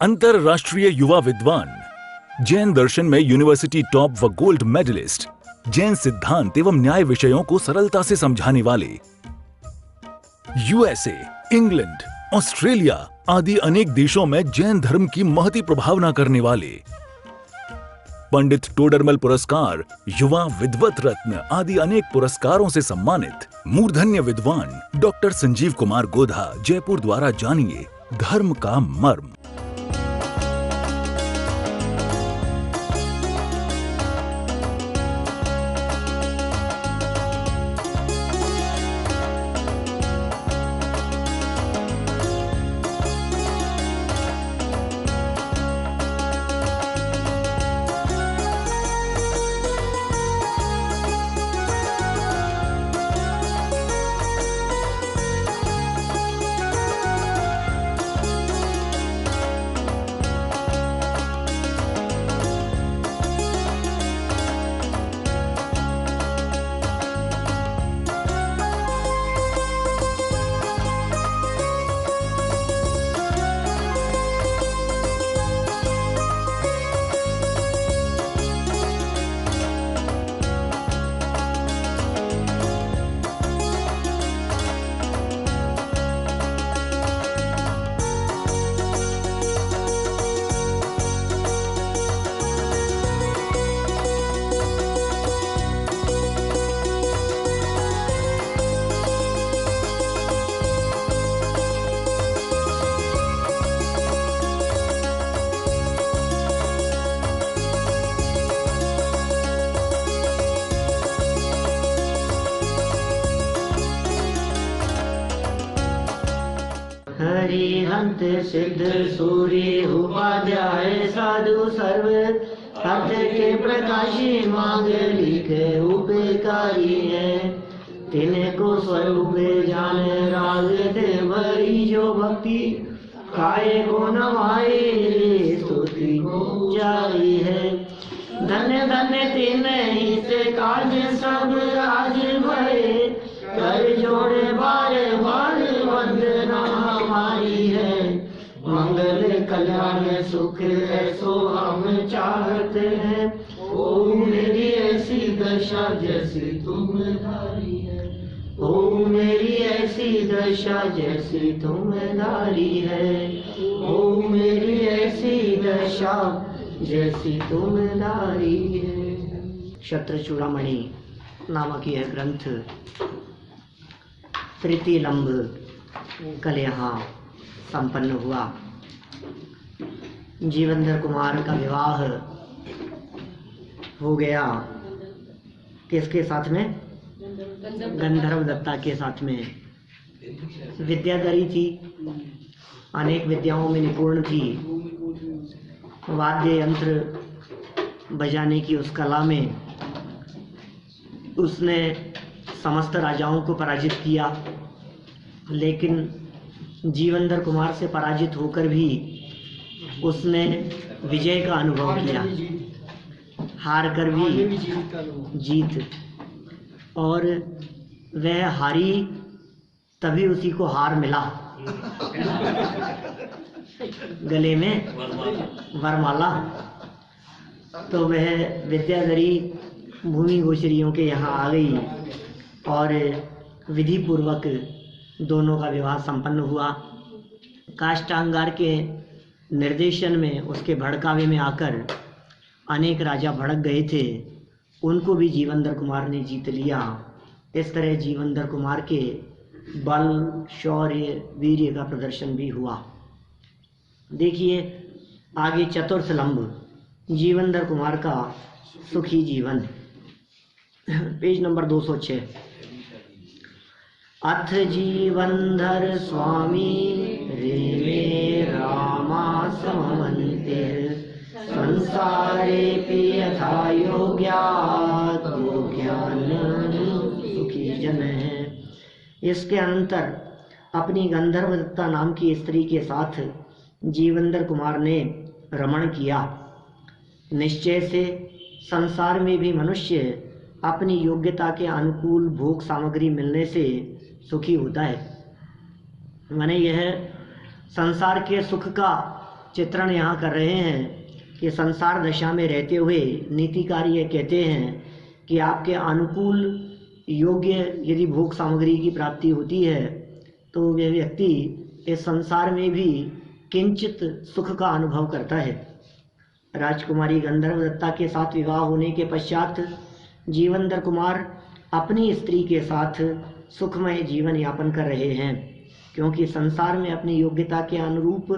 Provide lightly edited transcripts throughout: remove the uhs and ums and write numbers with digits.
अंतरराष्ट्रीय युवा विद्वान, जैन दर्शन में यूनिवर्सिटी टॉप व गोल्ड मेडलिस्ट, जैन सिद्धांत एवं न्याय विषयों को सरलता से समझाने वाले, यूएसए, इंग्लैंड, ऑस्ट्रेलिया आदि अनेक देशों में जैन धर्म की महती प्रभावना करने वाले, पंडित टोडरमल पुरस्कार, युवा विद्वत रत्न आदि अनेक पुरस्कारों से सम्मानित मूर्धन्य विद्वान डॉक्टर संजीव कुमार गोधा जयपुर द्वारा जानिए धर्म का मर्म। हरिहंत सिद्ध सूर्य उपाध्याय साधु सर्व अर्थ के प्रकाशी मांगलिक उपकारी है। तिनको स्वरूप जान राग दे भरी जो भक्ति काय को नवाए स्तुति जारी है। धन्य धन्य तीन से काज सब राज भरे कर जोड़े बार बार वंदना हमारी है। मंगल कल्याण सुख ऐसो हम चाहते हैं। ओ मेरी ऐसी दशा जैसी तुम धारी है। ओ मेरी ऐसी दशा जैसी तुम धारी है। ओ मेरी ऐसी दशा जैसी तुम धारी है। क्षत्रचूड़ामणि नामक यह ग्रंथ तृतीय लंब कल यहाँ संपन्न हुआ। जीवनधर कुमार का विवाह हो गया किसके साथ में? गंधर्व दत्ता के साथ में। विद्याधरी थी, अनेक विद्याओं में निपुण थी। वाद्य यंत्र बजाने की उस कला में उसने समस्त राजाओं को पराजित किया, लेकिन जीवनधर कुमार से पराजित होकर भी उसने विजय का अनुभव किया, हार कर भी जीत। और वह हारी तभी उसी को हार मिला, गले में वरमाला। तो वह विद्याधरी भूमि गोचरियों के यहाँ आ गई और विधि पूर्वक दोनों का विवाह संपन्न हुआ। काष्टांगार के निर्देशन में उसके भड़कावे में आकर अनेक राजा भड़क गए थे, उनको भी जीवनधर कुमार ने जीत लिया। इस तरह जीवनधर कुमार के बल, शौर्य, वीर्य का प्रदर्शन भी हुआ। देखिए आगे चतुर्थ लंब जीवनधर कुमार का सुखी जीवन, पेज नंबर 206। अथ जीवनधर स्वामी रेमे रामा समवन्ते संसारे यथा योग्यात् ज्ञान सुखी जन है। इसके अंतर अपनी गंधर्व दत्ता नाम की स्त्री के साथ जीवनधर कुमार ने रमण किया। निश्चय से संसार में भी मनुष्य अपनी योग्यता के अनुकूल भोग सामग्री मिलने से सुखी होता है। माने यह संसार के सुख का चित्रण यहाँ कर रहे हैं कि संसार दशा में रहते हुए नीतिकार ये कहते हैं कि आपके अनुकूल योग्य यदि भोग सामग्री की प्राप्ति होती है तो वह व्यक्ति इस संसार में भी किंचित सुख का अनुभव करता है। राजकुमारी गंधर्व दत्ता के साथ विवाह होने के पश्चात जीवंदर कुमार अपनी स्त्री के साथ सुखमय जीवन यापन कर रहे हैं, क्योंकि संसार में अपनी योग्यता के अनुरूप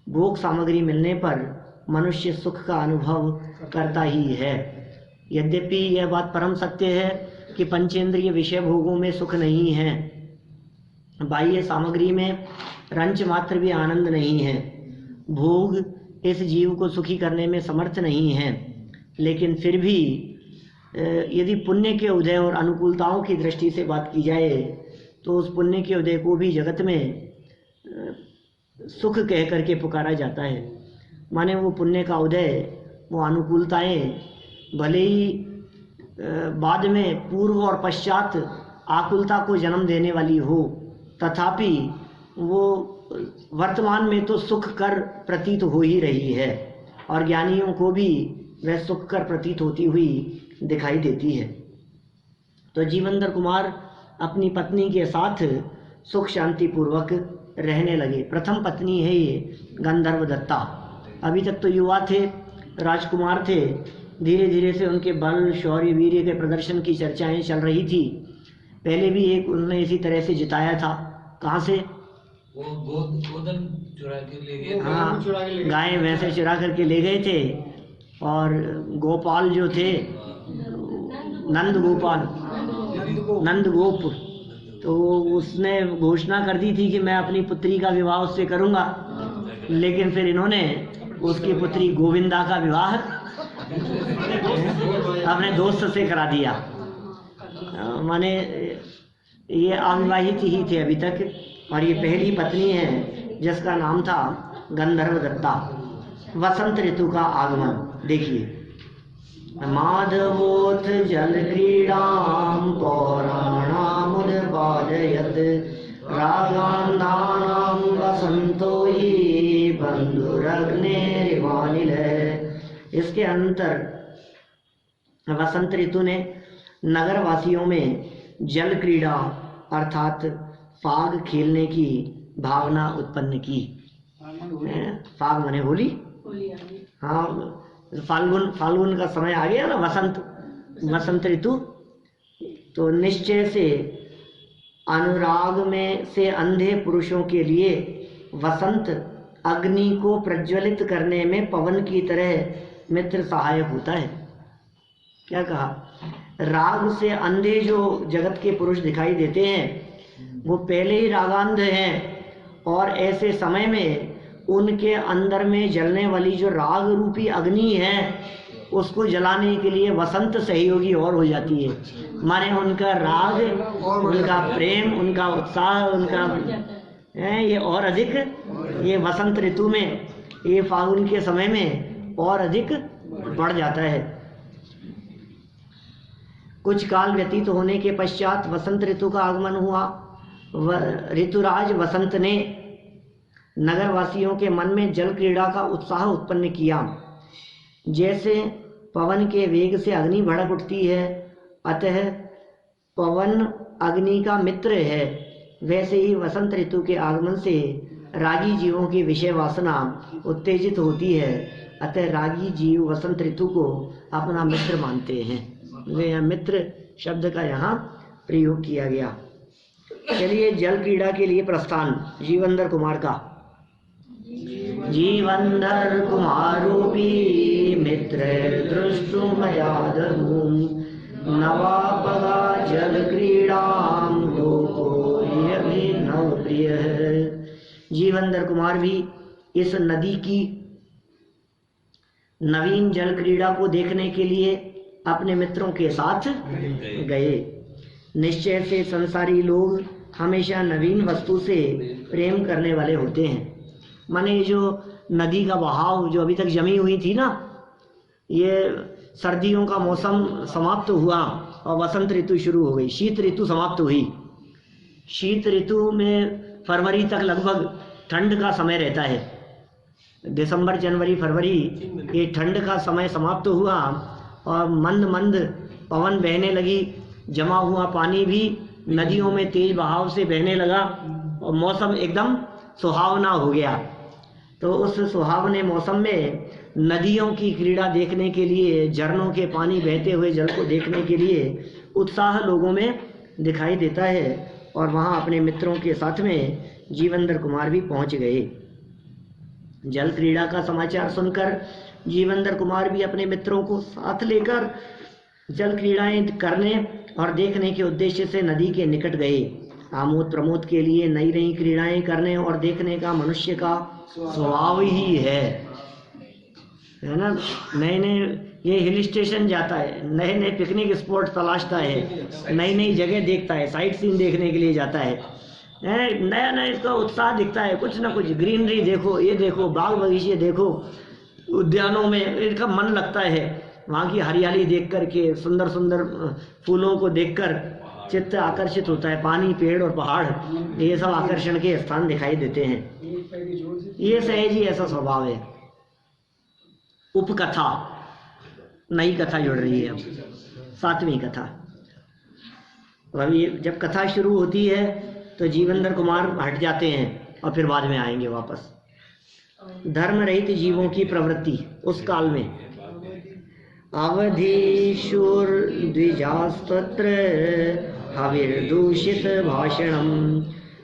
भोग सामग्री मिलने पर मनुष्य सुख का अनुभव करता ही है। यद्यपि यह बात परम सत्य है कि पंचेंद्रिय विषय भोगों में सुख नहीं है, बाह्य सामग्री में रंच मात्र भी आनंद नहीं है, भोग इस जीव को सुखी करने में समर्थ नहीं है। लेकिन फिर भी यदि पुण्य के उदय और अनुकूलताओं की दृष्टि से बात की जाए तो उस पुण्य के उदय को भी जगत में सुख कह करके पुकारा जाता है। माने वो पुण्य का उदय, वो अनुकूलताएं भले ही बाद में पूर्व और पश्चात आकुलता को जन्म देने वाली हो, तथापि वो वर्तमान में तो सुख कर प्रतीत हो ही रही है और ज्ञानियों को भी वह सुख कर प्रतीत होती हुई दिखाई देती है। तो जीवंदर कुमार अपनी पत्नी के साथ सुख शांति पूर्वक रहने लगे। प्रथम पत्नी है ये गंधर्व दत्ता। अभी तक तो युवा थे, राजकुमार थे, धीरे धीरे से उनके बल शौर्य वीर्य के प्रदर्शन की चर्चाएं चल रही थी। पहले भी एक उन्होंने इसी तरह से जिताया था। कहाँ से? वो गोदन चुरा के ले गए। हाँ, गाय भैंसे चुरा करके ले गए थे और गोपाल जो थे, नंद गोप, तो उसने घोषणा कर दी थी कि मैं अपनी पुत्री का विवाह उससे करूंगा, लेकिन फिर इन्होंने उसकी पुत्री गोविंदा का विवाह अपने दोस्त से करा दिया। माने ये अविवाहित ही थे अभी तक, और ये पहली पत्नी है जिसका नाम था गंधर्व दत्ता। वसंत ऋतु का आगमन देखिए। माधवोथ जल क्रीडाम पौराणामुद्पादयत् रागान्धानां वसंतो हि बंधुरग्नेरिवानिल। इसके अंतर वसंत ऋतु ने नगरवासियों में जल क्रीड़ा अर्थात फाग खेलने की भावना उत्पन्न की। फाग माने होली। हाँ, फाल्गुन का समय आ गया ना, वसंत ऋतु। तो निश्चय से अनुराग में से अंधे पुरुषों के लिए वसंत अग्नि को प्रज्वलित करने में पवन की तरह मित्र सहायक होता है। क्या कहा? राग से अंधे जो जगत के पुरुष दिखाई देते हैं वो पहले ही रागांध हैं, और ऐसे समय में उनके अंदर में जलने वाली जो राग रूपी अग्नि है उसको जलाने के लिए वसंत सहयोगी और हो जाती है। माने उनका राग, उनका प्रेम, उनका उत्साह, उनका ये और अधिक, ये वसंत ऋतु में, ये फागुन के समय में और अधिक बढ़ जाता है। कुछ काल व्यतीत होने के पश्चात वसंत ऋतु का आगमन हुआ। ऋतुराज वसंत ने नगरवासियों के मन में जल क्रीड़ा का उत्साह उत्पन्न किया। जैसे पवन के वेग से अग्नि भड़क उठती है, अतः पवन अग्नि का मित्र है, वैसे ही वसंत ऋतु के आगमन से रागी जीवों की विषय वासना उत्तेजित होती है, अतः रागी जीव वसंत ऋतु को अपना मित्र मानते हैं। वे मित्र शब्द का यहाँ प्रयोग किया गया। चलिए, जल क्रीड़ा के लिए प्रस्थान जीवंदर कुमार का। जीवंदर कुमारोपी मित्र दृष्टुमयादहूं नवापगा जल क्रीड़ाम लोको यहि नव प्रिय। जीवंदर कुमार भी इस नदी की नवीन जल क्रीड़ा को देखने के लिए अपने मित्रों के साथ गए। निश्चय से संसारी लोग हमेशा नवीन वस्तु से प्रेम करने वाले होते हैं। माने जो नदी का बहाव जो अभी तक जमी हुई थी ना, ये सर्दियों का मौसम समाप्त हुआ और वसंत ऋतु शुरू हो गई, शीत ऋतु समाप्त हुई। शीत ऋतु में फरवरी तक लगभग ठंड का समय रहता है, दिसंबर, जनवरी, फरवरी, ये ठंड का समय समाप्त हुआ और मंद मंद पवन बहने लगी, जमा हुआ पानी भी नदियों में तेज बहाव से बहने लगा और मौसम एकदम सुहावना हो गया। तो उस सुहावने मौसम में नदियों की क्रीड़ा देखने के लिए, झरनों के पानी बहते हुए जल को देखने के लिए उत्साह लोगों में दिखाई देता है। और वहाँ अपने मित्रों के साथ में जीवेंद्र कुमार भी पहुँच गए। जल क्रीड़ा का समाचार सुनकर जीवेंद्र कुमार भी अपने मित्रों को साथ लेकर जल क्रीड़ाएं करने और देखने के उद्देश्य से नदी के निकट गए। आमोद प्रमोद के लिए नई नई क्रीड़ाएं करने और देखने का मनुष्य का स्वभाव ही है ना। नए नए ये हिल स्टेशन जाता है, नए नए पिकनिक स्पॉट तलाशता है, नई नई जगह देखता है, साइट सीन देखने के लिए जाता है, नया नया इसका उत्साह दिखता है, कुछ ना कुछ ग्रीनरी देखो, ये देखो, बाग बगीचे देखो, उद्यानों में इनका मन लगता है। वहाँ की हरियाली देख कर के, सुंदर सुंदर फूलों को देखकर चित्त आकर्षित होता है। पानी, पेड़ और पहाड़, ये सब आकर्षण के स्थान दिखाई देते हैं। ये सहज ही ऐसा स्वभाव है। उपकथा, नई कथा जुड़ रही है अब, 7वीं कथा। अभी जब कथा शुरू होती है तो जीवेंद्र कुमार हट जाते हैं और फिर बाद में आएंगे वापस। धर्म रहित जीवों की प्रवृत्ति उस काल में। अवधीशुर द्विजास्तत्र हविर्दूषित भाषणम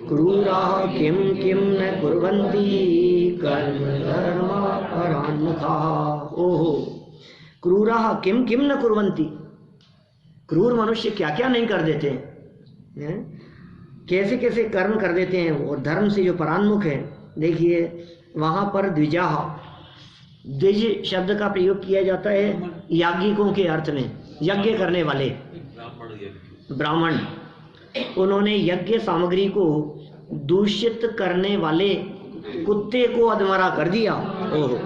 क्रूरा किम किम न कुर्वन्ति कर्म धर्म परान्मुखा। ओहो, क्रूरा किम किम न कुर्वन्ति, क्रूर मनुष्य क्या क्या नहीं कर देते हैं, कैसे कैसे कर्म कर देते हैं और धर्म से जो परान्मुख है। देखिए वहाँ पर द्विजाह, द्विज शब्द का प्रयोग किया जाता है याज्ञिकों के अर्थ में, यज्ञ करने वाले ब्राह्मण। उन्होंने यज्ञ सामग्री को दूषित करने वाले कुत्ते को अधमरा कर दिया। ओहो,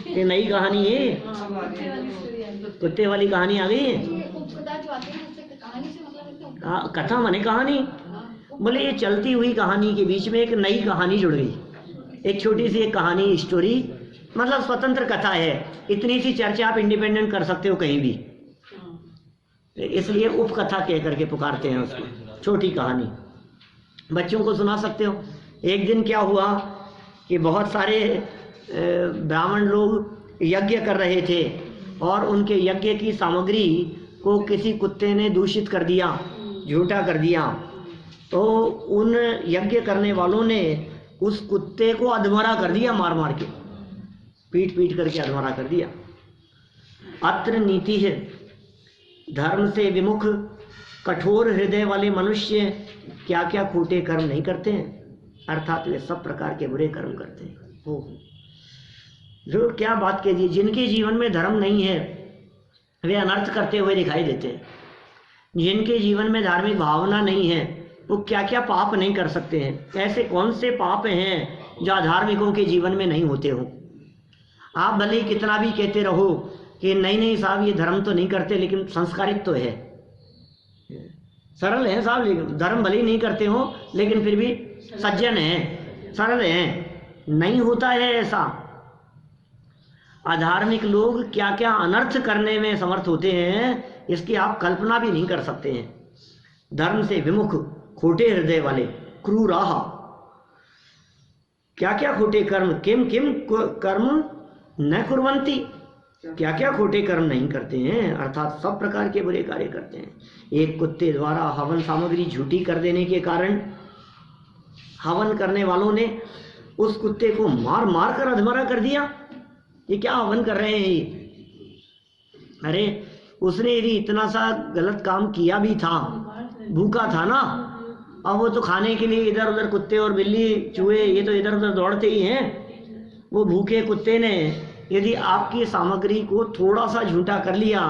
ये नई कहानी है, कुत्ते वाली कहानी आ गई है। कथा माने कहानी, बोले ये चलती हुई कहानी के बीच में एक नई कहानी जुड़ गई, एक छोटी सी एक कहानी, स्टोरी, मतलब स्वतंत्र कथा है। इतनी सी चर्चा आप इंडिपेंडेंट कर सकते हो कहीं भी, इसलिए उपकथा कह करके पुकारते हैं उसको। छोटी कहानी बच्चों को सुना सकते हो। एक दिन क्या हुआ कि बहुत सारे ब्राह्मण लोग यज्ञ कर रहे थे और उनके यज्ञ की सामग्री को किसी कुत्ते ने दूषित कर दिया, झूठा कर दिया। तो उन यज्ञ करने वालों ने उस कुत्ते को अधमरा कर दिया, मार मार के, पीट पीट करके अधमरा कर दिया। अत्र नीति है, धर्म से विमुख कठोर हृदय वाले मनुष्य क्या क्या खोटे कर्म नहीं करते हैं, अर्थात वे सब प्रकार के बुरे कर्म करते हैं। जो क्या बात कीजिए, जिनके जीवन में धर्म नहीं है वे अनर्थ करते हुए दिखाई देते हैं। जिनके जीवन में धार्मिक भावना नहीं है वो क्या क्या पाप नहीं कर सकते हैं। ऐसे कौन से पाप हैं जो अधार्मिकों के जीवन में नहीं होते हो। आप भले ही कितना भी कहते रहो कि नहीं नहीं साहब ये धर्म तो नहीं करते, लेकिन संस्कारित तो है, सरल है साहब, लेकिन धर्म भले ही नहीं करते हो लेकिन फिर भी सज्जन है, सरल है। नहीं होता है ऐसा। अधार्मिक लोग क्या क्या अनर्थ करने में समर्थ होते हैं इसकी आप कल्पना भी नहीं कर सकते हैं। धर्म से विमुख, खोटे हृदय वाले, क्रूराह, क्या क्या खोटे कर्म, किम किम कर्म न कुर्वन्ति, क्या क्या खोटे कर्म नहीं करते हैं, अर्थात सब प्रकार के बुरे कार्य करते हैं। एक कुत्ते द्वारा हवन सामग्री झूठी कर देने के कारण हवन करने वालों ने उस कुत्ते को मार मार कर अधमरा कर दिया। ये क्या हवन कर रहे हैं ये? अरे उसने यदि इतना सा गलत काम किया भी था, भूखा था ना, अब वो तो खाने के लिए इधर उधर, कुत्ते और बिल्ली चूहे ये तो इधर उधर दौड़ते ही हैं। वो भूखे कुत्ते ने यदि आपकी सामग्री को थोड़ा सा झूठा कर लिया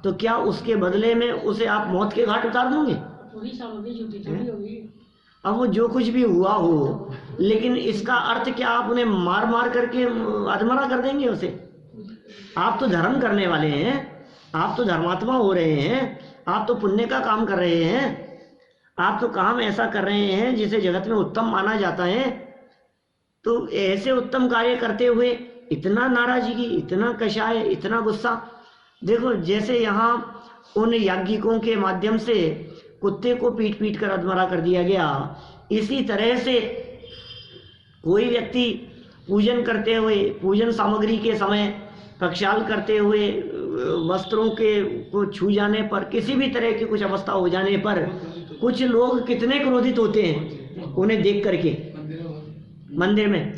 तो क्या उसके बदले में उसे आप मौत के घाट उतार दोगे? पूरी सामग्री झूठी थोड़ी होगी। अब वो जो कुछ भी हुआ हो, लेकिन इसका अर्थ क्या आप उन्हें मार मार करके अधमरा कर देंगे उसे? आप तो धर्म करने वाले हैं, आप तो धर्मात्मा हो रहे हैं, आप तो पुण्य का काम कर रहे हैं, आप तो काम ऐसा कर रहे हैं जिसे जगत में उत्तम माना जाता है। तो ऐसे उत्तम कार्य करते हुए इतना नाराजगी, इतना कषाय, इतना गुस्सा। देखो जैसे यहाँ उन याज्ञिकों के माध्यम से कुत्ते को पीट पीट कर अधमरा कर दिया गया, इसी तरह से कोई व्यक्ति पूजन करते हुए, पूजन सामग्री के समय प्रक्षाल करते हुए, वस्त्रों के को छू जाने पर, किसी भी तरह की कुछ अवस्था हो जाने पर कुछ लोग कितने क्रोधित होते हैं उन्हें देख करके मंदिर में,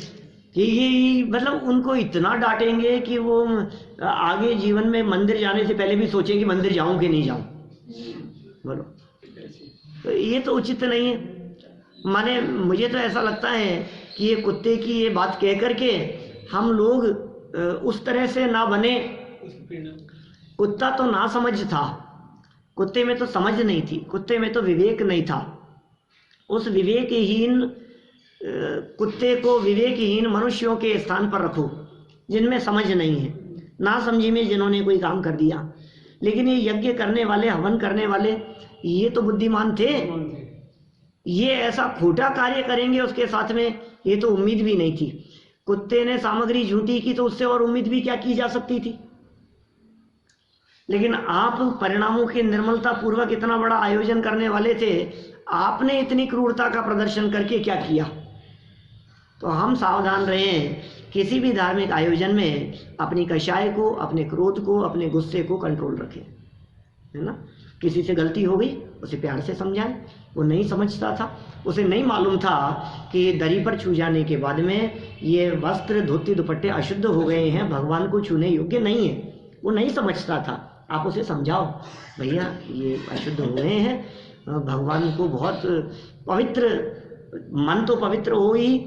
कि ये मतलब उनको इतना डांटेंगे कि वो आगे जीवन में मंदिर जाने से पहले भी सोचें कि मंदिर जाऊं कि नहीं जाऊं। बोलो, तो ये तो उचित नहीं है। माने मुझे तो ऐसा लगता है कि ये कुत्ते की ये बात कह करके हम लोग उस तरह से ना बने। कुत्ता तो ना समझ था, कुत्ते में तो समझ नहीं थी, कुत्ते में तो विवेक नहीं था। उस विवेकहीन कुत्ते को विवेकहीन मनुष्यों के स्थान पर रखो जिनमें समझ नहीं है, ना समझी में जिन्होंने कोई काम कर दिया। लेकिन ये यज्ञ करने वाले, हवन करने वाले, ये तो बुद्धिमान थे। ये ऐसा खोटा कार्य करेंगे उसके साथ में, ये तो उम्मीद भी नहीं थी। कुत्ते ने सामग्री झूठी की तो उससे और उम्मीद भी क्या की जा सकती थी। लेकिन आप परिणामों की निर्मलता पूर्वक इतना बड़ा आयोजन करने वाले थे, आपने इतनी क्रूरता का प्रदर्शन करके क्या किया। तो हम सावधान रहें, किसी भी धार्मिक आयोजन में अपनी कषाय को, अपने क्रोध को, अपने गुस्से को कंट्रोल रखें, है ना। किसी से गलती हो गई उसे प्यार से समझाएं। वो नहीं समझता था, उसे नहीं मालूम था कि दरी पर छू जाने के बाद में ये वस्त्र, धोती, दुपट्टे अशुद्ध हो गए हैं, भगवान को छूने योग्य नहीं है। वो नहीं समझता था। आप उसे समझाओ, भैया ये अशुद्ध हुए हैं, भगवान को बहुत पवित्र, मन तो पवित्र हो ही,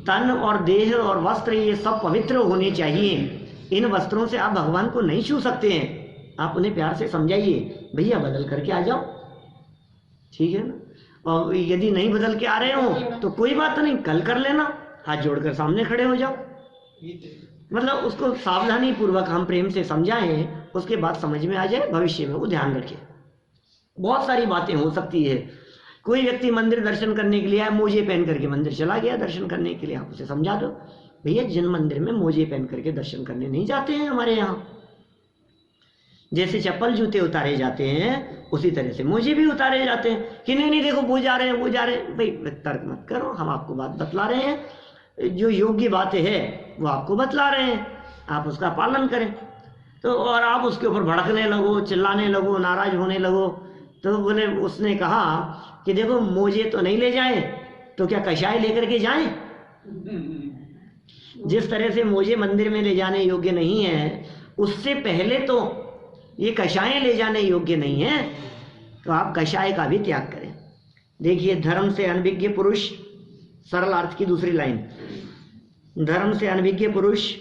तन और देह और वस्त्र ये सब पवित्र होने चाहिए। इन वस्त्रों से आप भगवान को नहीं छू सकते हैं। आप उन्हें प्यार से समझाइए, भैया बदल करके आ जाओ, ठीक है ना। और यदि नहीं बदल के आ रहे हो तो कोई बात नहीं, कल कर लेना, हाथ जोड़कर सामने खड़े हो जाओ। मतलब उसको सावधानी पूर्वक हम प्रेम से समझाएं, उसके बाद समझ में आ जाए, भविष्य में वो ध्यान रखे। बहुत सारी बातें हो सकती है। कोई व्यक्ति मंदिर दर्शन करने के लिए आया, मोजे पहन करके मंदिर चला गया दर्शन करने के लिए, आप उसे समझा दो, भैया जिन मंदिर में मोजे पहन करके दर्शन करने नहीं जाते हैं हमारे यहाँ, जैसे चप्पल जूते उतारे जाते हैं उसी तरह से मोजे भी उतारे जाते हैं। कि नहीं नहीं देखो वो जा रहे हैं, वो जा रहे हैं। भाई तर्क मत करो, हम आपको बात बतला रहे हैं, जो योग्य बातें है वो आपको बतला रहे हैं, आप उसका पालन करें। तो और आप उसके ऊपर भड़कने लगो, चिल्लाने लगो, नाराज होने लगो। तो बोले, उसने कहा कि देखो मोजे तो नहीं ले जाए तो क्या कषाय लेकर के जाएं। जिस तरह से मोजे मंदिर में ले जाने योग्य नहीं है, उससे पहले तो ये कषाय ले जाने योग्य नहीं है, तो आप कषाय का भी त्याग करें। देखिए, धर्म से अनभिज्ञ पुरुष, सरल अर्थ की दूसरी लाइन, धर्म से अनभिज्ञ पुरुष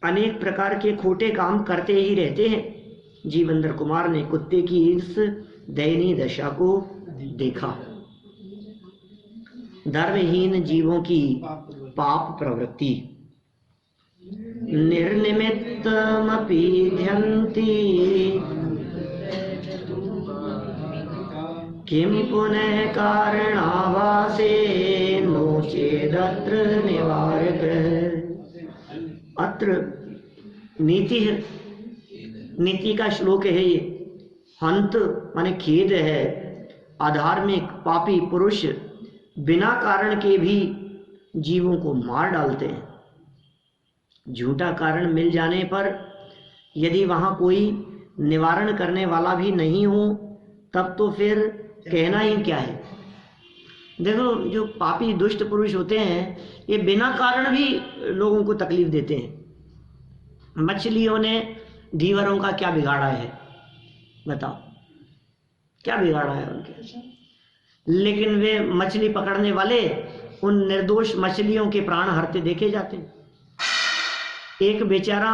अनेक प्रकार के खोटे काम करते ही रहते हैं। जीवेंद्र कुमार ने कुत्ते की इस दयनीय दशा को देखा। धर्महीन जीवों की पाप प्रवृत्ति निर्निमित्तमपि ध्यन्ति, किं पुनः कारणाभासे नो चेदत्र निवारक। अत्र नीति है, नीति का श्लोक है ये। हंत माने खेद है, अधार्मिक पापी पुरुष बिना कारण के भी जीवों को मार डालते हैं। झूठा कारण मिल जाने पर यदि वहां कोई निवारण करने वाला भी नहीं हो, तब तो फिर कहना ही क्या है। देखो, जो पापी दुष्ट पुरुष होते हैं, ये बिना कारण भी लोगों को तकलीफ देते हैं। मछलियों ने धीवरों का क्या बिगाड़ा है, बताओ, क्या बिगाड़ा है उनके। लेकिन वे मछली पकड़ने वाले उन निर्दोष मछलियों के प्राण हरते देखे जाते हैं। एक बेचारा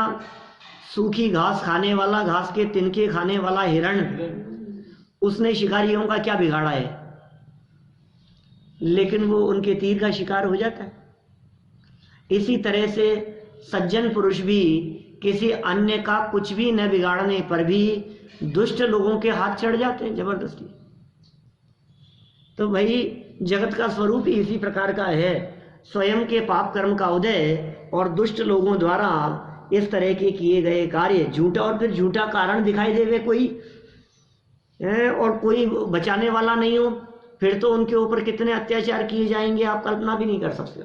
सूखी घास खाने वाला, घास के तिनके खाने वाला हिरण, उसने शिकारियों का क्या बिगाड़ा है, लेकिन वो उनके तीर का शिकार हो जाता है। इसी तरह से सज्जन पुरुष भी किसी अन्य का कुछ भी न बिगाड़ने पर भी दुष्ट लोगों के हाथ चढ़ जाते हैं जबरदस्ती। तो भाई जगत का स्वरूप ही इसी प्रकार का है। स्वयं के पाप कर्म का उदय और दुष्ट लोगों द्वारा इस तरह के किए गए कार्य झूठा, और फिर झूठा कारण दिखाई देवे कोई और कोई बचाने वाला नहीं हो, फिर तो उनके ऊपर कितने अत्याचार किए जाएंगे आप कल्पना भी नहीं कर सकते।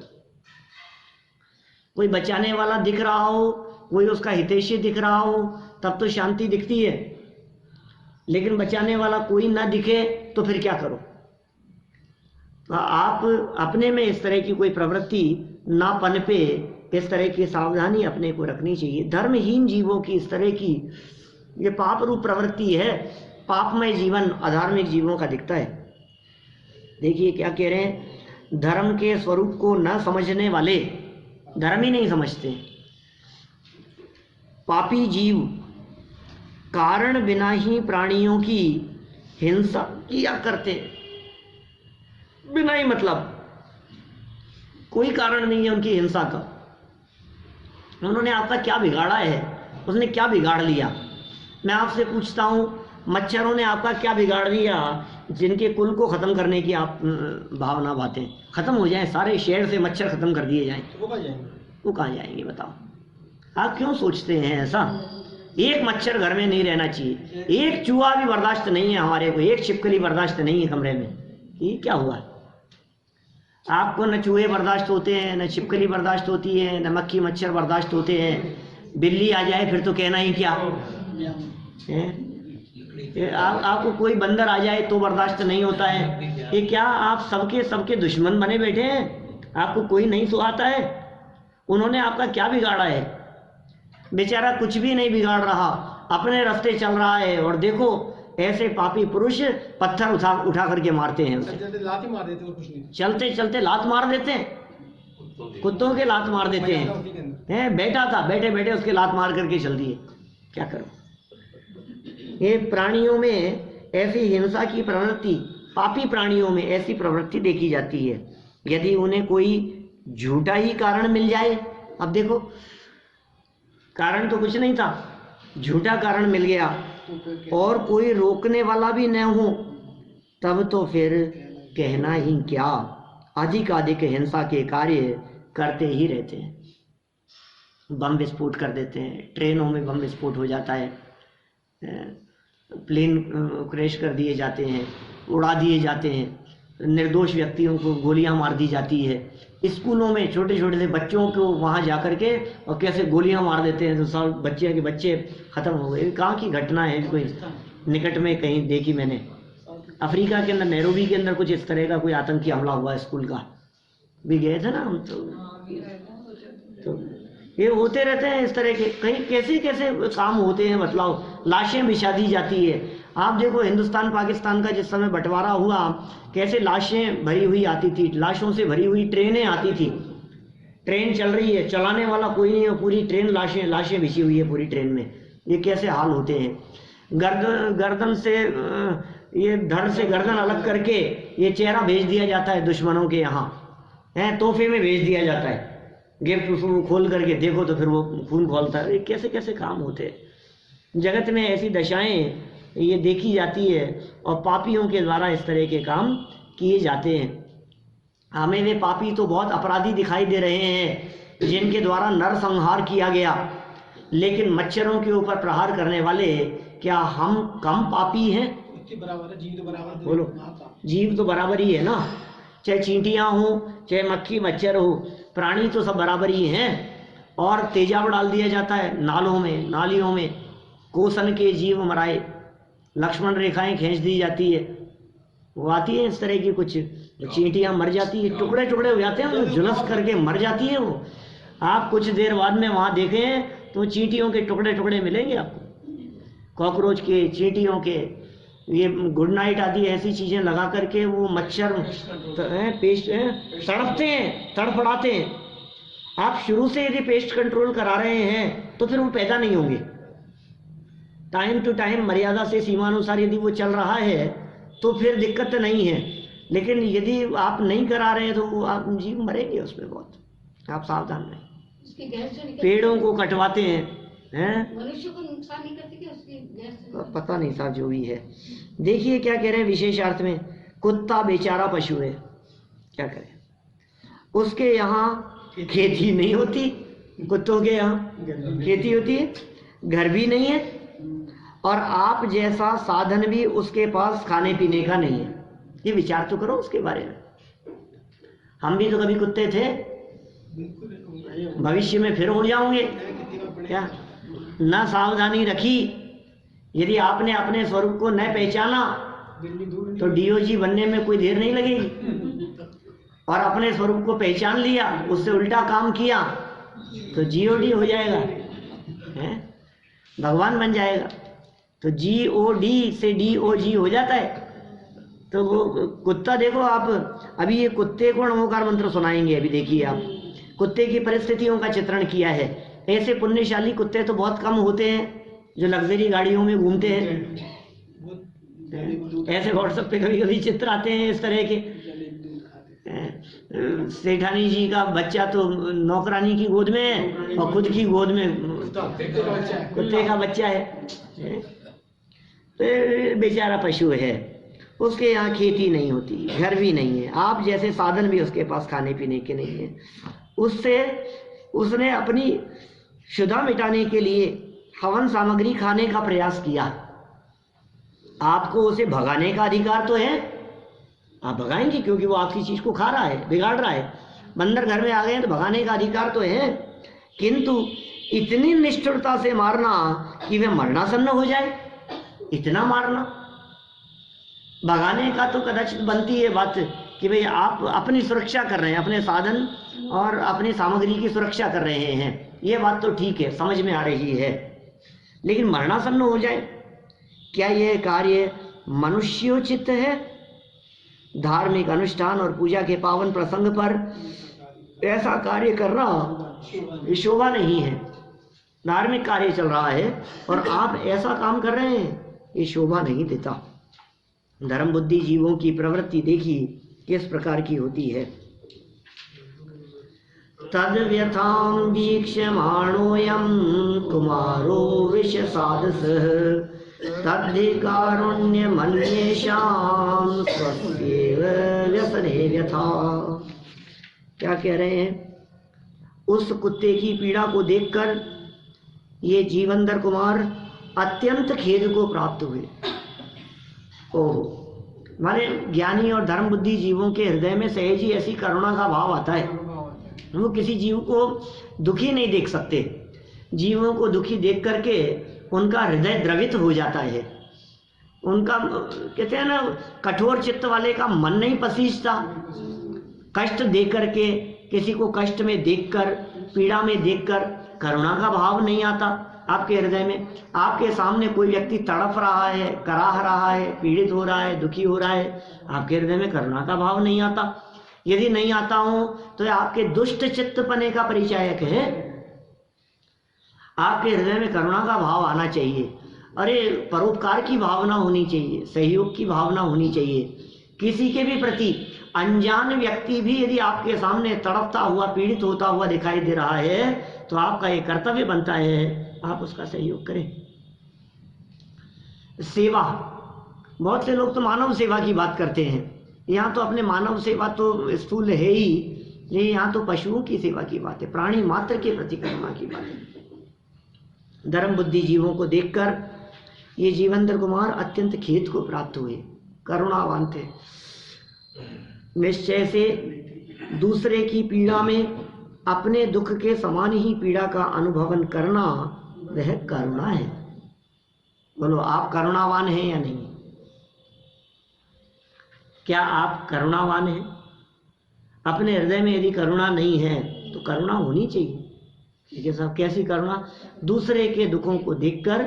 कोई बचाने वाला दिख रहा हो, कोई उसका हितैषी दिख रहा हो, तब तो शांति दिखती है, लेकिन बचाने वाला कोई ना दिखे तो फिर क्या करो। तो आप अपने में इस तरह की कोई प्रवृत्ति ना पनपे, इस तरह की सावधानी अपने को रखनी चाहिए। धर्महीन जीवों की इस तरह की ये पाप रूप प्रवृत्ति है, पापमय जीवन अधार्मिक जीवों का दिखता है। देखिए क्या कह रहे हैं, धर्म के स्वरूप को न समझने वाले धर्म ही नहीं समझते। पापी जीव कारण बिना ही प्राणियों की हिंसा किया करते, बिना ही मतलब, कोई कारण नहीं है उनकी हिंसा का। उन्होंने आपका क्या बिगाड़ा है, उसने क्या बिगाड़ लिया। मैं आपसे पूछता हूँ, मच्छरों ने आपका क्या बिगाड़ दिया जिनके कुल को ख़त्म करने की आप भावना बातें। ख़त्म हो जाएं, सारे शहर से मच्छर ख़त्म कर दिए जाएं, वो कहाँ जाएंगे बताओ। आप क्यों सोचते हैं ऐसा। एक मच्छर घर में नहीं रहना चाहिए, एक चूहा भी बर्दाश्त नहीं है हमारे को, एक छिपकली बर्दाश्त नहीं है कमरे में। ये क्या हुआ। आपको न चूहे बर्दाश्त होते हैं, न छिपकली बर्दाश्त होती है, न मक्खी मच्छर बर्दाश्त होते हैं। बिल्ली आ जाए फिर तो कहना ही क्या है। आपको कोई बंदर आ जाए तो बर्दाश्त नहीं होता है। ये क्या आप सबके दुश्मन बने बैठे हैं, आपको कोई नहीं सुहाता है। उन्होंने आपका क्या बिगाड़ा है। बेचारा कुछ भी नहीं बिगाड़ रहा, अपने रास्ते चल रहा है, और देखो ऐसे पापी पुरुष पत्थर उठा करके मारते हैं उसे। चलते चलते लात मार देते हैं, कुत्तों के लात मार देते हैं। बैठा था, बैठे बैठे उसके लात मार करके चल दिए। क्या करो। ये प्राणियों में ऐसी हिंसा की प्रवृत्ति, पापी प्राणियों में ऐसी प्रवृत्ति देखी जाती है। यदि उन्हें कोई झूठा ही कारण मिल जाए, अब देखो कारण तो कुछ नहीं था, झूठा कारण मिल गया और कोई रोकने वाला भी न हो, तब तो फिर कहना ही क्या। अधिक हिंसा के कार्य करते ही रहते हैं। बम विस्फोट कर देते हैं, ट्रेनों में बम विस्फोट हो जाता है, प्लेन क्रैश कर दिए जाते हैं, उड़ा दिए जाते हैं, निर्दोष व्यक्तियों को गोलियां मार दी जाती है। स्कूलों में छोटे छोटे से बच्चों को वहां जा कर के और कैसे गोलियां मार देते हैं, तो सब बच्चे ख़त्म हो गए। कहाँ की घटना है, कोई निकट में कहीं देखी मैंने। अफ्रीका के अंदर नैरोबी के अंदर कुछ इस तरह का कोई आतंकी हमला हुआ स्कूल का, भी गए थे ना हम। तो ये होते रहते हैं इस तरह के, कहीं कैसे कैसे काम होते हैं बतलाओ। लाशें बिछा दी जाती है। आप देखो हिंदुस्तान पाकिस्तान का जिस समय बंटवारा हुआ, कैसे लाशें भरी हुई आती थी, लाशों से भरी हुई ट्रेनें आती थी। ट्रेन चल रही है, चलाने वाला कोई नहीं है, पूरी ट्रेन लाशें बिछी हुई है पूरी ट्रेन में। ये कैसे हाल होते हैं। गर्दन से ये धड़ से गर्दन अलग करके ये चेहरा भेज दिया जाता है दुश्मनों के यहाँ, तोहफे में भेज दिया जाता है। गिफ्ट उसको खोल करके देखो तो फिर वो खून खोलता है। ये कैसे कैसे काम होते हैं। जगत में ऐसी दशाएं ये देखी जाती है और पापियों के द्वारा इस तरह के काम किए जाते हैं। हमें वे पापी तो बहुत अपराधी दिखाई दे रहे हैं जिनके द्वारा नरसंहार किया गया, लेकिन मच्छरों के ऊपर प्रहार करने वाले क्या हम कम पापी हैं। जीव तो बराबर, बोलो, जीव तो बराबर ही है ना, चाहे चींटियां हो चाहे मक्खी मच्छर हो, प्राणी तो सब बराबर ही हैं। और तेजाब डाल दिया जाता है नालों में, नालियों में, कोसन के जीव मराए, लक्ष्मण रेखाएं खींच दी जाती है। वो आती है इस तरह की कुछ चींटियां मर जाती है, टुकड़े टुकड़े हो जाते हैं, झुलस करके मर जाती है वो। आप कुछ देर बाद में वहां देखें तो चींटियों के टुकड़े टुकड़े मिलेंगे आपको, कॉकरोच के, चींटियों के। ये गुड नाइट आदि ऐसी चीजें लगा करके वो मच्छर पेस्ट तड़पते हैं, तड़फड़ाते हैं। आप शुरू से यदि पेस्ट कंट्रोल करा रहे हैं तो फिर वो पैदा नहीं होंगे। टाइम टू टाइम मर्यादा से सीमानुसार यदि वो चल रहा है तो फिर दिक्कत नहीं है, लेकिन यदि आप नहीं करा रहे हैं तो आप जीव मरेंगे उसमें बहुत। आप सावधान रहें। पेड़ों को कटवाते हैं, मनुष्य को नुकसान नहीं करती क्या उसकी गैस से? पता नहीं साहब, जो भी है। देखिए क्या कह रहे हैं विशेष अर्थ में, कुत्ता बेचारा पशु है, क्या करें। उसके यहाँ खेती नहीं होती, कुत्तों के यहाँ खेती होती है, घर भी नहीं है, और आप जैसा साधन भी उसके पास खाने पीने का नहीं है। ये विचार तो करो उसके बारे में। हम भी तो कभी कुत्ते थे, भविष्य में फिर हो जाओगे क्या? न सावधानी रखी, यदि आपने अपने स्वरूप को न पहचाना तो डीओजी बनने में कोई देर नहीं लगेगी, और अपने स्वरूप को पहचान लिया, उससे उल्टा काम किया तो जीओडी हो जाएगा, है? भगवान बन जाएगा। तो जीओडी से डीओजी हो जाता है। तो वो कुत्ता देखो आप, अभी ये कुत्ते को नमोकार मंत्र सुनाएंगे, अभी देखिए आप, कुत्ते की परिस्थितियों का चित्रण किया है। ऐसे पुण्यशाली कुत्ते तो बहुत कम होते हैं जो लग्जरी गाड़ियों में घूमते हैं। ऐसे व्हाट्सएप पे कभी कभी चित्र आते हैं इस तरह के, सेठानी जी का बच्चा तो नौकरानी की गोद में है और खुद की गोद में कुत्ते का बच्चा है। तो बेचारा पशु है, उसके यहाँ खेती नहीं होती, घर भी नहीं है, आप जैसे साधन भी उसके पास खाने पीने के नहीं है। उससे उसने अपनी क्षुधा मिटाने के लिए हवन सामग्री खाने का प्रयास किया। आपको उसे भगाने का अधिकार तो है, आप भगाएंगे क्योंकि वो आपकी चीज को खा रहा है, बिगाड़ रहा है। बंदर घर में आ गए हैं तो भगाने का अधिकार तो है, किंतु इतनी निष्ठुरता से मारना कि वे मरणासन्न हो जाए, इतना मारना। भगाने का तो कदाचित बनती है बात कि भाई आप अपनी सुरक्षा कर रहे हैं, अपने साधन और अपनी सामग्री की सुरक्षा कर रहे हैं, ये बात तो ठीक है, समझ में आ रही है। लेकिन मरणासन्न हो जाए, क्या यह कार्य मनुष्योचित है? धार्मिक अनुष्ठान और पूजा के पावन प्रसंग पर ऐसा कार्य करना ये शोभा नहीं है। धार्मिक कार्य चल रहा है और आप ऐसा काम कर रहे हैं, ये शोभा नहीं देता। धर्म बुद्धि जीवों की प्रवृत्ति देखिए किस प्रकार की होती है। तद व्यथां वीक्ष्यमाणोऽयं कुमारो विषसादसः तद्धिकारुण्यमन्येषां स्वस्यैव व्यसने व्यथा। क्या कह रहे हैं? उस कुत्ते की पीड़ा को देखकर ये जीवंदर कुमार अत्यंत खेद को प्राप्त हुए। ओहो, माने ज्ञानी और धर्म बुद्धि जीवों के हृदय में सहज ही ऐसी करुणा का भाव आता है, वो किसी जीव को दुखी नहीं देख सकते। जीवों को दुखी देख करके उनका हृदय द्रवित हो जाता है। उनका कहते हैं ना, कठोर चित्त वाले का मन नहीं पसीजता। कष्ट दे करके, किसी को कष्ट में देखकर, पीड़ा में देखकर करुणा का भाव नहीं आता आपके हृदय में। आपके सामने कोई व्यक्ति तड़प रहा है, कराह रहा है, पीड़ित हो रहा है, दुखी हो रहा है, आपके हृदय में करुणा का भाव नहीं आता। यदि नहीं आता हो तो आपके दुष्ट चित्तपने का परिचायक है। आपके हृदय में करुणा का भाव आना चाहिए। अरे, परोपकार की भावना होनी चाहिए, सहयोग की भावना होनी चाहिए। किसी के भी प्रति अनजान व्यक्ति भी यदि आपके सामने तड़पता हुआ, पीड़ित होता हुआ दिखाई दे रहा है तो आपका ये कर्तव्य बनता है, आप उसका सहयोग करें। सेवा, बहुत से लोग तो मानव सेवा की बात करते हैं। यहाँ तो अपने मानव सेवा तो स्थूल है ही, लेकिन यहाँ तो पशुओं की सेवा की बात है, प्राणी मात्र के प्रति करुणा की बात है। धर्म बुद्धि जीवों को देखकर ये जीवंदर कुमार अत्यंत खेद को प्राप्त हुए, करुणावान थे। निश्चय से दूसरे की पीड़ा में अपने दुख के समान ही पीड़ा का अनुभवन करना वह करुणा है। बोलो, आप करुणावान हैं या नहीं? क्या आप करुणावान हैं? अपने हृदय में यदि करुणा नहीं है तो करुणा होनी चाहिए। देखिए साहब, कैसी करुणा? दूसरे के दुखों को देखकर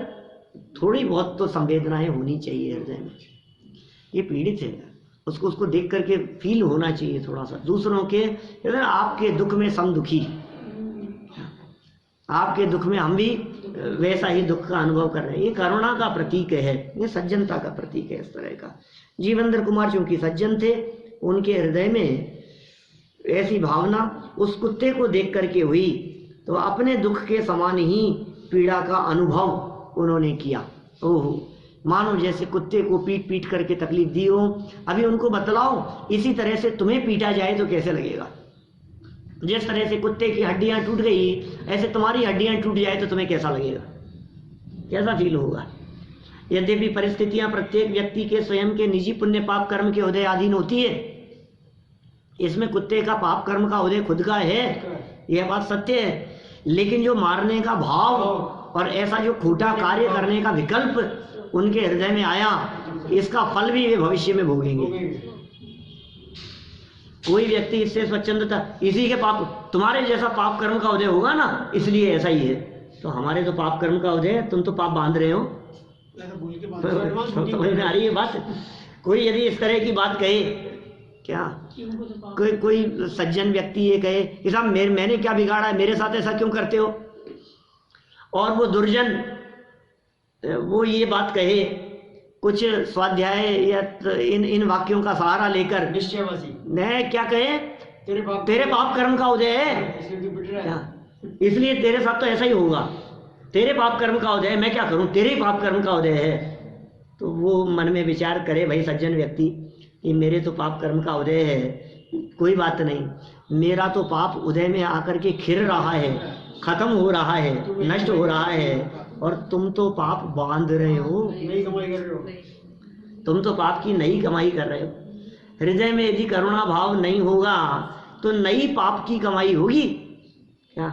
थोड़ी बहुत तो संवेदनाएं होनी चाहिए हृदय में। ये पीड़ित है, उसको देख करके फील होना चाहिए थोड़ा सा। दूसरों के, आपके दुख में सम दुखी, आपके दुख में हम भी वैसा ही दुख का अनुभव कर रहे हैं। ये करुणा का प्रतीक है, ये सज्जनता का प्रतीक है। इस तरह का जीवंदर कुमार चूंकि सज्जन थे, उनके हृदय में ऐसी भावना उस कुत्ते को देख करके हुई तो अपने दुख के समान ही पीड़ा का अनुभव उन्होंने किया। ओहो, मानो जैसे कुत्ते को पीट पीट करके तकलीफ दी हो। अभी उनको बतलाओ, इसी तरह से तुम्हें पीटा जाए तो कैसे लगेगा? जिस तरह से कुत्ते की हड्डियां टूट गई, ऐसे तुम्हारी हड्डियां टूट जाए तो तुम्हें कैसा लगेगा, कैसा फील होगा। यद्यपि परिस्थितियां प्रत्येक व्यक्ति के स्वयं के निजी पुण्य पाप कर्म के उदय अधीन होती है, इसमें कुत्ते का पाप कर्म का उदय खुद का है, यह बात सत्य है। लेकिन जो मारने का भाव और ऐसा जो खोटा कार्य करने का विकल्प उनके हृदय में आया, इसका फल भी वे भविष्य में भोगेंगे। कोई व्यक्ति इससे स्वच्छंद था, इसी के पाप, तुम्हारे जैसा पाप कर्म का उदय होगा ना, इसलिए ऐसा ही है। तो हमारे तो पाप कर्म का उदय है, तुम तो पाप बांध रहे हो। समझ में आ रही है बात। कोई यदि इस तरह की बात कहे, क्या कोई सज्जन व्यक्ति ये कहे कि साहब मैंने क्या बिगाड़ा है, मेरे साथ ऐसा क्यों करते हो, और वो दुर्जन वो ये बात कहे कुछ स्वाध्याय या इन वाक्यों का सहारा लेकर, निश्चयवासी न क्या कहे, तेरे पाप कर्म का उदय है, इसलिए तेरे साथ तो ऐसा ही होगा, तेरे पाप कर्म का उदय है, मैं क्या करूं, तेरे पाप कर्म का उदय है। तो वो मन में विचार करे भाई सज्जन व्यक्ति कि मेरे तो पाप कर्म का उदय है, कोई बात नहीं, मेरा तो पाप उदय में आकर के खिर रहा है, खत्म हो रहा है, नष्ट हो रहा है, और तुम तो पाप बांध रहे हो, नई कमाई कर रहे हो, तुम तो पाप की नई कमाई कर रहे हो। हृदय में यदि करुणा भाव नहीं होगा तो नई पाप की कमाई होगी क्या?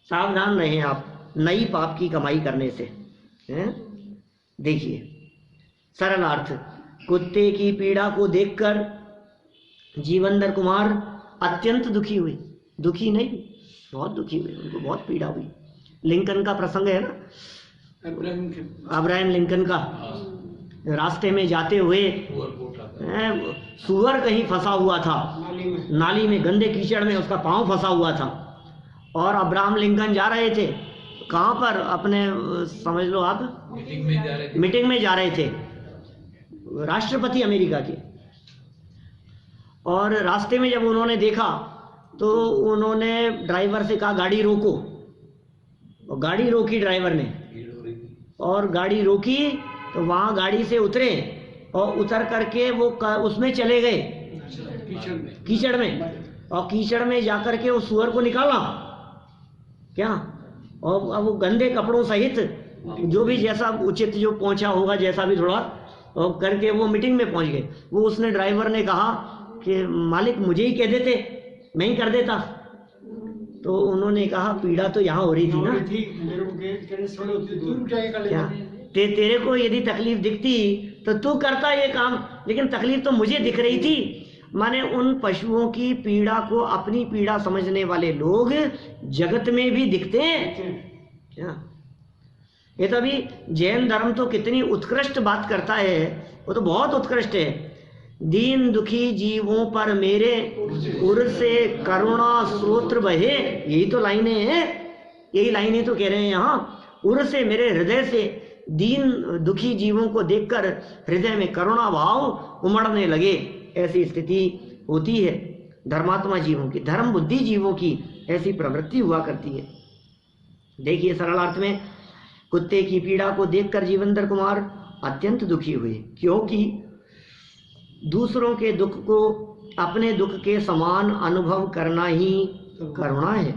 सावधान रहें आप नई पाप की कमाई करने से। देखिए सरल अर्थ, कुत्ते की पीड़ा को देखकर जीवनधर कुमार अत्यंत दुखी हुए, दुखी नहीं बहुत दुखी हुए, उनको बहुत पीड़ा हुई। लिंकन का प्रसंग है ना, अब्राहम लिंकन का, रास्ते में जाते हुए सुअर कहीं फंसा हुआ था, नाली में गंदे कीचड़ में उसका पांव फंसा हुआ था, और अब्राहम लिंकन जा रहे थे कहाँ पर, अपने समझ लो आप मीटिंग में जा रहे थे, राष्ट्रपति अमेरिका के। और रास्ते में जब उन्होंने देखा तो उन्होंने ड्राइवर से कहा गाड़ी रोको, और गाड़ी रोकी ड्राइवर ने, और गाड़ी रोकी तो वहाँ गाड़ी से उतरे और उतर करके वो उसमें चले गए कीचड़ में, और कीचड़ में जाकर के उस सुअर को निकाला क्या, और अब वो गंदे कपड़ों सहित जो भी जैसा उचित जो पहुंचा होगा, जैसा भी थोड़ा और करके वो मीटिंग में पहुंच गए। वो उसने ड्राइवर ने कहा कि मालिक मुझे ही कह देते, मैं ही कर देता। तो उन्होंने कहा पीड़ा तो यहाँ हो रही थी ना, क्या तेरे को यदि तकलीफ दिखती तो तू करता ये काम, लेकिन तकलीफ तो मुझे दिख रही थी। माने उन पशुओं की पीड़ा को अपनी पीड़ा समझने वाले लोग जगत में भी दिखते हैं क्या? ये तो अभी जैन धर्म तो कितनी उत्कृष्ट बात करता है, वो तो बहुत उत्कृष्ट है। दीन दुखी जीवों पर मेरे उर से करुणा स्रोत्र बहे, यही तो लाइनें हैं, यही लाइनें तो कह रहे हैं यहाँ, उर से मेरे हृदय से दीन दुखी जीवों को देखकर हृदय में करुणा भाव उमड़ने लगे। ऐसी स्थिति होती है धर्मात्मा जीवों की, धर्म बुद्धि जीवों की ऐसी प्रवृत्ति हुआ करती है। देखिए सरल अर्थ में कुत्ते की पीड़ा को देखकर जीवनधर कुमार अत्यंत दुखी हुए, क्योंकि दूसरों के दुख को अपने दुख के समान अनुभव करना ही करुणा है,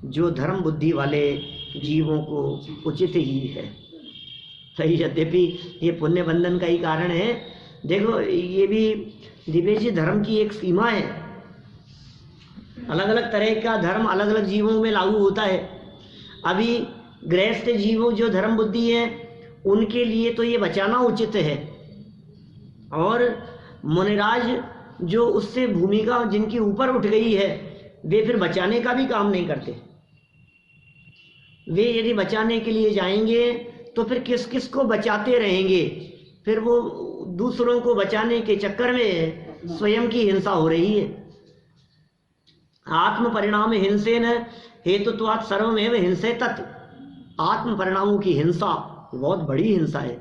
जो धर्म बुद्धि वाले जीवों को उचित ही है। सही, यद्यपि ये पुण्य बंधन का ही कारण है। देखो ये भी दिव्य जी धर्म की एक सीमा है, अलग अलग तरह का धर्म अलग अलग जीवों में लागू होता है। अभी गृहस्थ जीवों जो धर्म बुद्धि है उनके लिए तो ये बचाना उचित है, और मुनिराज जो उससे भूमिका जिनकी ऊपर उठ गई है वे फिर बचाने का भी काम नहीं करते। वे यदि बचाने के लिए जाएंगे तो फिर किस किस को बचाते रहेंगे, फिर वो दूसरों को बचाने के चक्कर में स्वयं की हिंसा हो रही है। आत्म परिणाम हिंसेन हेतुत्वात् सर्वमेव हिंसेत। आत्म परिणामों की हिंसा बहुत बड़ी हिंसा है।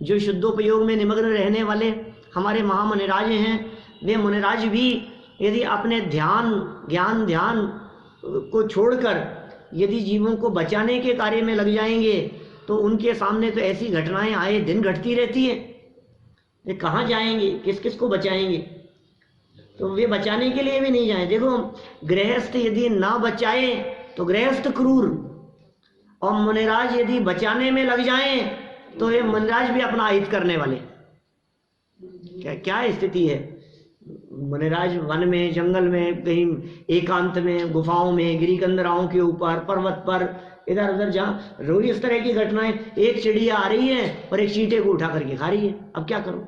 जो शुद्धोपयोग में निमग्न रहने वाले हमारे महामुनिराज हैं, वे मुनिराज भी यदि अपने ज्ञान ध्यान को छोड़कर यदि जीवों को बचाने के कार्य में लग जाएंगे तो उनके सामने तो ऐसी घटनाएं आए दिन घटती रहती हैं। वे कहाँ जाएंगे, किस किस को बचाएंगे? तो वे बचाने के लिए भी नहीं जाए। देखो, गृहस्थ यदि ना बचाए तो गृहस्थ क्रूर, और मुनिराज यदि बचाने में लग जाएं तो ये मुनिराज भी अपना हित करने वाले। क्या स्थिति है? मुनिराज वन में, जंगल में, कहीं एकांत में, गुफाओं में, गिरिकंदराओं के ऊपर, पर्वत पर, इधर उधर जहाँ रोज इस तरह की घटनाएं, एक चिड़िया आ रही है और एक चींटे को उठा करके खा रही है। अब क्या करो?